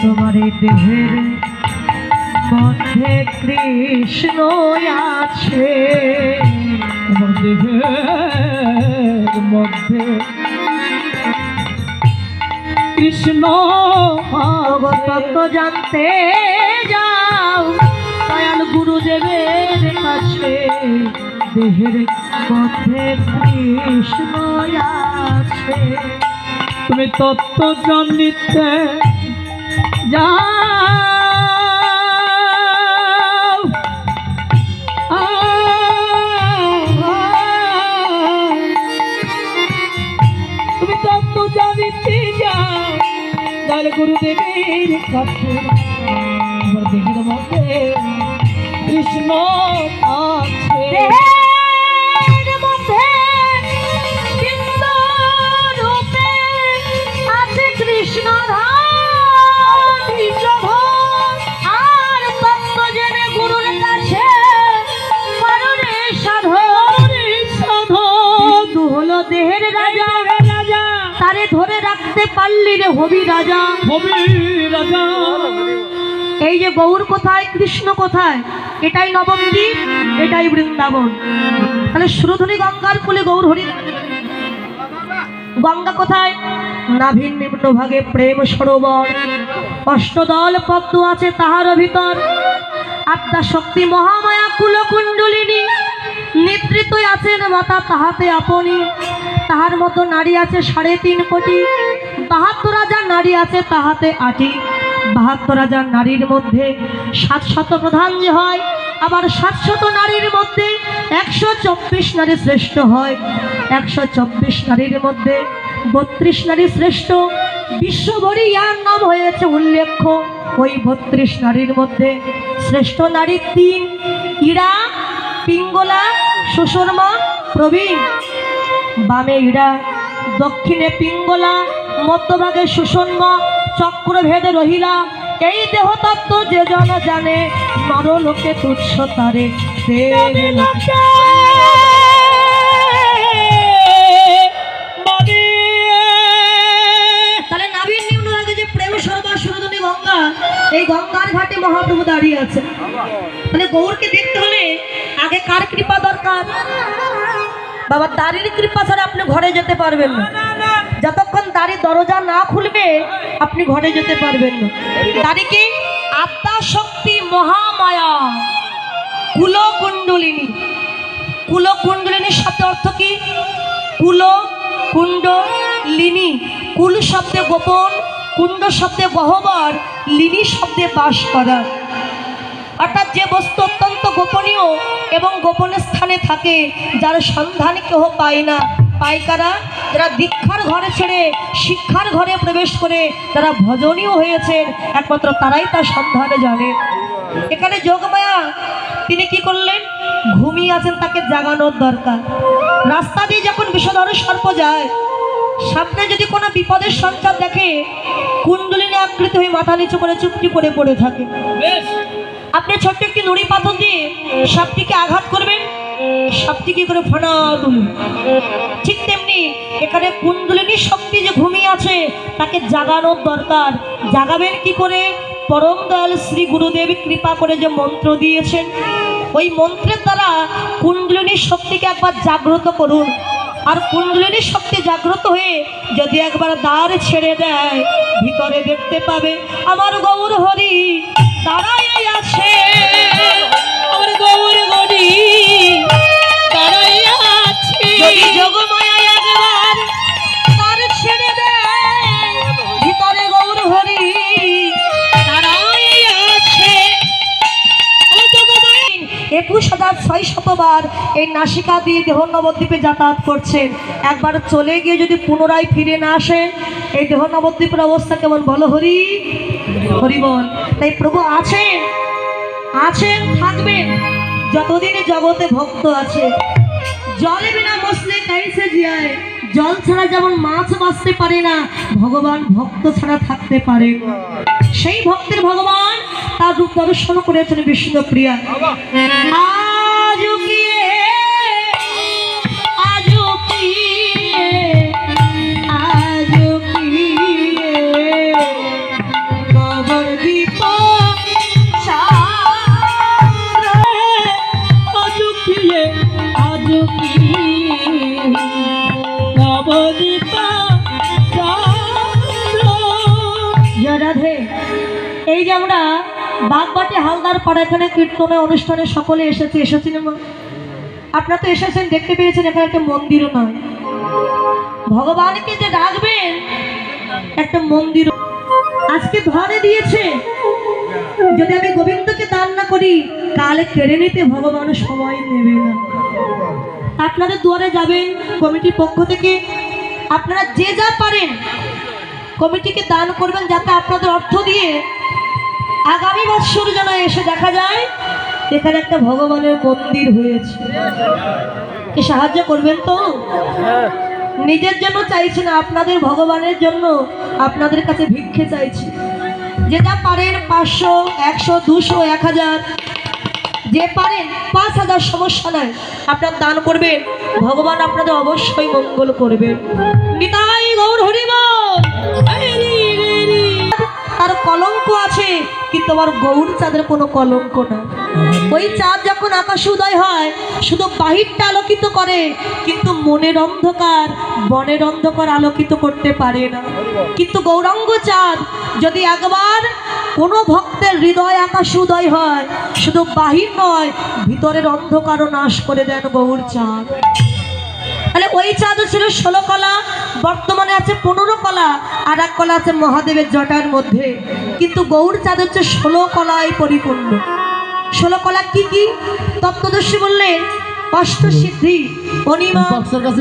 তোমার দেহের মধ্যে কৃষ্ণ আছে, দেহের মধ্যে কৃষ্ণ তত্ত্ব জানতে যাও দয়াল গুরুদেবের কাছে, দেহের মধ্যে কৃষ্ণ আছে। তুমি তত্ত্ব জানিতে যাও, তুমি তত্ত্ব জানিতে যাও দয়াল গুরুদেবের কাছে, আমার দেহের মধ্যে কৃষ্ণ আছে। দেহের রাজা রাজা তারে ধরে রাখতে পারলি রে হবি রাজা, হবি রাজা। এই যে গৌর কোথায় কৃষ্ণ কোথায়, এটাই নবদ্বীপ, এটাই বৃন্দাবন। তাহলে সুরধনী গঙ্গার কুলে গৌর হরি। গঙ্গা কোথায়? নাভির নিম্ন ভাগে প্রেম সরোবর, অষ্টদল পদ্ম আছে তাহার ভিতর। আদ্যা শক্তি মহামায়া কুলকুণ্ডলিনী, নেতৃত্ব আছেন মাতা তাহাতে আপনি। তাহার মতো নারী আছে 3.5 কোটি, 72 হাজার নারী আছে তাহাতে 8টি। 72 হাজার নারীর মধ্যে 700 প্রধান যে হয়, আবার 700 নারীর মধ্যে 124 নারী শ্রেষ্ঠ হয়। 124 নারীর মধ্যে 32 নারী শ্রেষ্ঠ। বিশ্বভরি ইয়ার নাম হয়েছে উল্লেখ্য। ওই 32 নারীর মধ্যে শ্রেষ্ঠ নারী 3, ইরা, পিঙ্গলা, সুশর্মা, প্রবীণ। বামে ইরা, দক্ষিণে পিঙ্গলা, মধ্যভাগে সুষন্মা, চক্রভেদে রহিলা। এই দেহতত্ত্ব যে জন জানে, নরলোকে তুচ্ছ তারে তাহলে নাভির নিম্ন ভাগে যে প্রেম সরোবর সুরধনী গঙ্গা, এই গঙ্গার ঘাটে মহাপ্রভু দাঁড়িয়ে আছে। তাহলে গৌরকে দেখতে হলে আগে কার কৃপা দরকার? বাবা দাঁড়ির কৃপা ছাড়া আপনি ঘরে যেতে পারবেন না। যতক্ষণ দাঁড়ি দরজা না খুলবে আপনি ঘরে যেতে পারবেন না। দাঁড়ি কি? আত্মা শক্তি মহামায়া কুলকুণ্ডলিনী। কুলকুণ্ডলিনীর শব্দ অর্থ কি? কুল কুণ্ড লিনী। কুল শব্দে গোপন, কুণ্ড শব্দে গহ্বর, লিনী শব্দে বাস করা। অর্থাৎ যে বস্তু অত্যন্ত গোপনীয় এবং গোপনের স্থানে থাকে, যার সন্ধান কেহ পায় না। পায় কারা? যারা দীক্ষার ঘরে ছেড়ে শিক্ষার ঘরে প্রবেশ করে যারা ভজনীয় হয়েছেন, একমাত্র তারাই তার সন্ধানে জানে। এখানে যোগমায়া তিনি কি করলেন? ঘুমিয়ে আছেন, তাকে জাগানোর দরকার। রাস্তা দিয়ে যখন বিষধর সর্প যায়, সামনে যদি কোনো বিপদের সঞ্চার দেখে, কুণ্ডলিনী আকৃতি হয়ে মাথা নিচু করে চুপটি করে পড়ে থাকে। আপনি ছোট্ট একটি নুড়ি পাথর দিয়ে সাপটিকে আঘাত করবেন, সাপটি কি করে ফানা তুলবে। ঠিক তেমনি এখানে কুণ্ডলিনী শক্তি যে ঘুমিয়ে আছে, তাকে জাগানোর দরকার। জাগাবেন কি করে? পরম দয়াল শ্রী গুরুদেব কৃপা করে যে মন্ত্র দিয়েছেন, ওই মন্ত্রের দ্বারা কুণ্ডলিনী শক্তিকে একবার জাগ্রত করুন। আর কুণ্ডলিনী শক্তি জাগ্রত হয়ে যদি একবার দ্বার ছেড়ে দেয়, ভিতরে দেখতে পাবে আমার গৌর হরি দাঁড়াই আছে। আমার গৌর হরি দাঁড়াই আছে। যদি যোগমায়া একবার দ্বার ছেড়ে দেয়, ভিতরে গৌর হরি দাঁড়াই আছে। 21,600 বার এই নাসিকা দিয়ে দেহ নবদ্বীপে যাতায়াত করছেন। একবার চলে গিয়ে যদি পুনরায় ফিরে না আসেন, এই দেহ নবদ্বীপের অবস্থা কেমন বলো? হরি হরি বল। তাই প্রভু আছেন, আছেন, থাকবেন যতদিন জগতে ভক্ত আছে। জল বিনা মসলে কাইসে জিয়ায়। জল ছাড়া যেমন মাছ বাঁচতে পারে না, ভগবান ভক্ত ছাড়া থাকতে পারে। সেই ভক্তের ভগবান তার রূপ দর্শন করেছেন বিষ্ণুপ্রিয়া। আজ কি যে আমরা বাগবাটি হালদার পাড়া এখানে কীর্তনের অনুষ্ঠানে সকলে এসেছেন মা? আপনারা তো এসেছেন, দেখতে পেয়েছেন এখানে একটা মন্দিরও নয়। ভগবানকে যে ডাকবেন একটা মন্দির আজকে ধরে দিয়েছে। যদি আমি গোবিন্দকে দান না করি কালে কেড়ে নিতে ভগবান সময় নেবে না। আপনাদের দুয়ারে যাবেন কমিটির পক্ষ থেকে, আপনারা যে যা পারেন কমিটিকে দান করবেন, যাতে আপনাদের অর্থ দিয়ে আগামী বছর যেন এসে দেখা যায় এখানে একটা ভগবানের মন্দির হয়েছে। কি সাহায্য করবেন তো? নিজের জন্য চাইছি না, আপনাদের ভগবানের জন্য আপনাদের কাছে ভিক্ষে চাইছি। যে যা পারেন 500, 100, 200, 1000 যে পারেন 5000 সমস্যা নয়, আপনার দান করবেন, ভগবান আপনাদের অবশ্যই মঙ্গল করবেন। নিতাই গৌর হরি বল। তার কলঙ্ক আছে কিন্তু আমার গৌর চাঁদের কোনো কলঙ্ক না। ওই চাঁদ যখন আকাশে উদয় হয় শুধু বাহিরটা আলোকিত করে, কিন্তু মনের অন্ধকার বনের অন্ধকার আলোকিত করতে পারে না। কিন্তু গৌরাঙ্গ চাঁদ যদি একবার কোনো ভক্তের হৃদয় আকাশে উদয় হয়, শুধু বাহির নয় ভিতরের অন্ধকারও নাশ করে দেন গৌর চাঁদ। তাহলে ওই চাঁদ ছিল 16 কলা, বর্তমানে আছে 15 কলা, আর এক কলা আছে মহাদেবের জটার মধ্যে। কিন্তু গৌর চাঁদ হচ্ছে 16 কলায় পরিপূর্ণ। 16 কলা কি কি? তত্ত্বদর্শী বললেন অষ্টসিদ্ধি, অনিমা,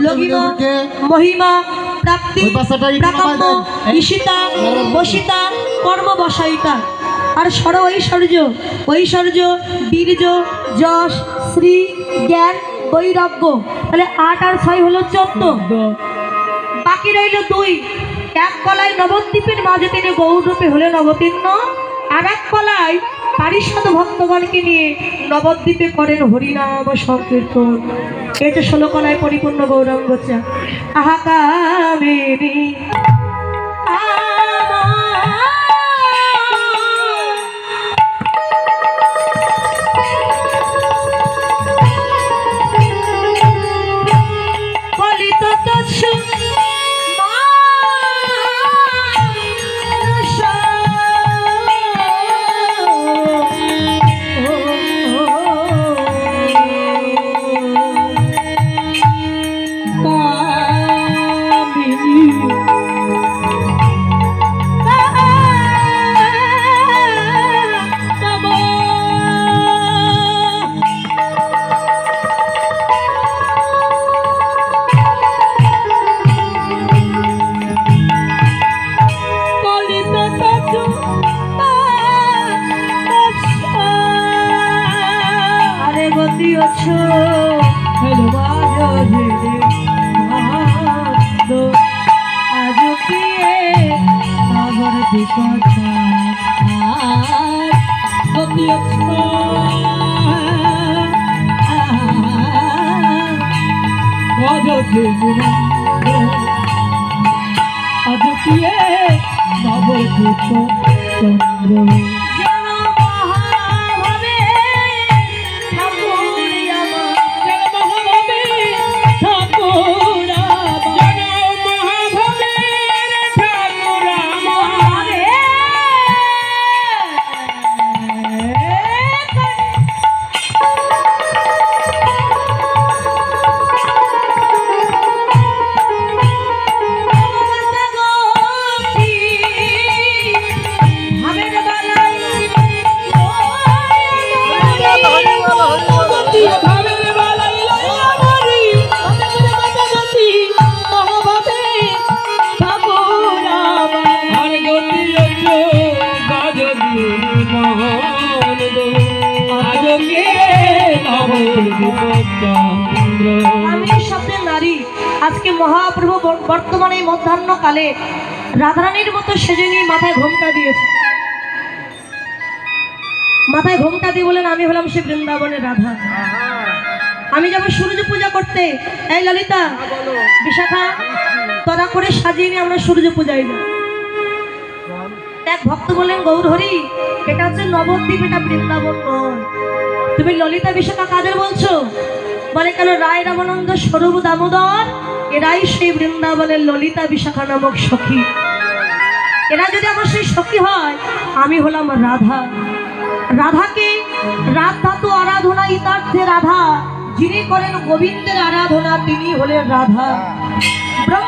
লঘিমা, মহিমা, প্রাপ্তি, প্রাকাম্য, ঈশিতা, বসিতা, কর্মবসায়িতা। আর সর ঐশ্বর্য, বীর্য, যশ, শ্রী, জ্ঞান, বৈরাগ্য। তাহলে 8 আর 6 হলো 14, বাকি রইল 2। এক কলায় নবদ্বীপের মাঝে তিনি গৌররূপে হলেন অবতীর্ণ, আর এক কলায় পারিষদ ভক্তগণকে নিয়ে নবদ্বীপে করেন হরিনাম সংকীর্তন। এই যে 16 কলায় পরিপূর্ণ গৌরাঙ্গ চাঁদ। আহাকামেরি আজকে মহাপ্রভু বর্তমানে মধ্যাহ্নকালে রাধারানীর মতো সেজে নিয়ে মাথায় ঘোমটা দিয়েছে। মাথায় ঘোমটা দিয়ে বলেন আমি হলাম সে বৃন্দাবনের রাধা। আমি যাবো সূর্য পূজা করতে। এই ললিতা, বিশাখা, তোরা করে সাজিয়ে নিয়ে আমরা সূর্য পূজায় যাই। এক ভক্ত বললেন গৌর হরি, এটা হচ্ছে নবদ্বীপ, এটা বৃন্দাবন নয়। তুমি ললিতা বিশাখা কাদের বলছো? বলে কেন, রায় রামানন্দ স্বরূপ দামোদর এরাই সেই বৃন্দাবনের ললিতা বিশাখা নামক সখী। এরা যদি আমার সেই সখী হয়, আমি হলাম রাধা। রাধাকে রাধা তো আরাধনা ইতার্থে রাধা, যিনি করেন গোবিন্দের আরাধনা তিনি হলেন রাধা। ব্রহ্মা